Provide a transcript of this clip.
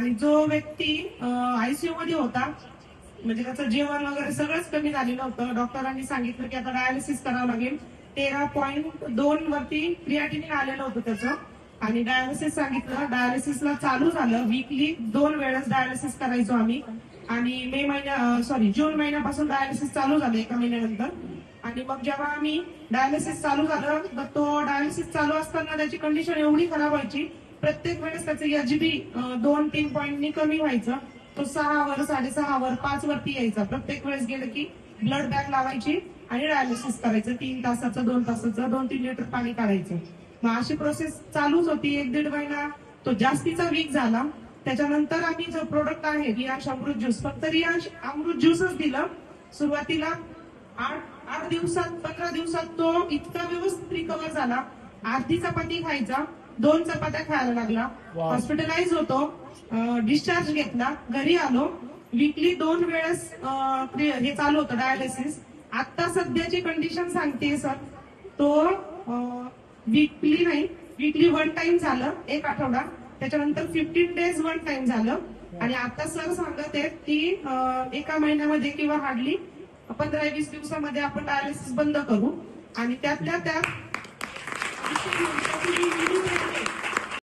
आणि जो व्यक्ती आयसीयू मध्ये होता, म्हणजे त्याचं जेवण वगैरे सगळंच कमी झालेलं होतं. डॉक्टरांनी सांगितलं की आता डायलिसिस करावं लागेल. 13.2 वरती क्रिएटिनिन आलेलं होतं त्याचं, आणि डायलिसिस सांगितलं. डायलिसिसला चालू झालं. वीकली 2 वेळेस डायलिसिस करायचो आम्ही. आणि जून महिन्यापासून डायलिसिस चालू झालं, 1 महिन्यानंतर. आणि मग जेव्हा आम्ही डायलिसिस चालू झालं, तर तो डायलिसिस चालू असताना त्याची कंडिशन एवढी खराब व्हायची, प्रत्येक वेळेस त्याचं एचबी 2-3 पॉईंटनी कमी व्हायचं. तो 6 वर, 6.5 वर, 5 वरती यायचा. प्रत्येक वेळेस गेलं की ब्लड बॅग लावायची आणि डायलिसिस करायचं. 3 तासाचं, 2 तासाचं, 2-3 लिटर पाणी काढायचं. मग अशी प्रोसेस चालूच होती 1-1.5 महिना. तो जास्तीचा वीक झाला. त्याच्यानंतर आम्ही जो प्रोडक्ट आहे रियांश अमृत ज्यूस, फक्त रियांश अमृत ज्यूसच दिलं सुरुवातीला. 8 दिवसात, 15 दिवसात तो इतका व्यवस्थित रिकवर झाला. अर्धी चपाती खायचा, 2 चपात्या खायला लागला. हॉस्पिटलाइज होतो, डिस्चार्ज घेतला, घरी आलो. वीकली 2 वेळेस हे चालू होतं डायलिसिस. आता सध्याची कंडिशन सांगते सर, तो वीकली नाही, वीकली 1 टाइम झालं, 1 आठवडा. त्याच्यानंतर 15 डेज 1 टाइम झालं. आणि आता सर सांगत आहेत की 1 महिन्यामध्ये किंवा हार्डली 15-20 दिवसामध्ये आपण डायलिसिस बंद करू. आणि त्यातल्या त्यात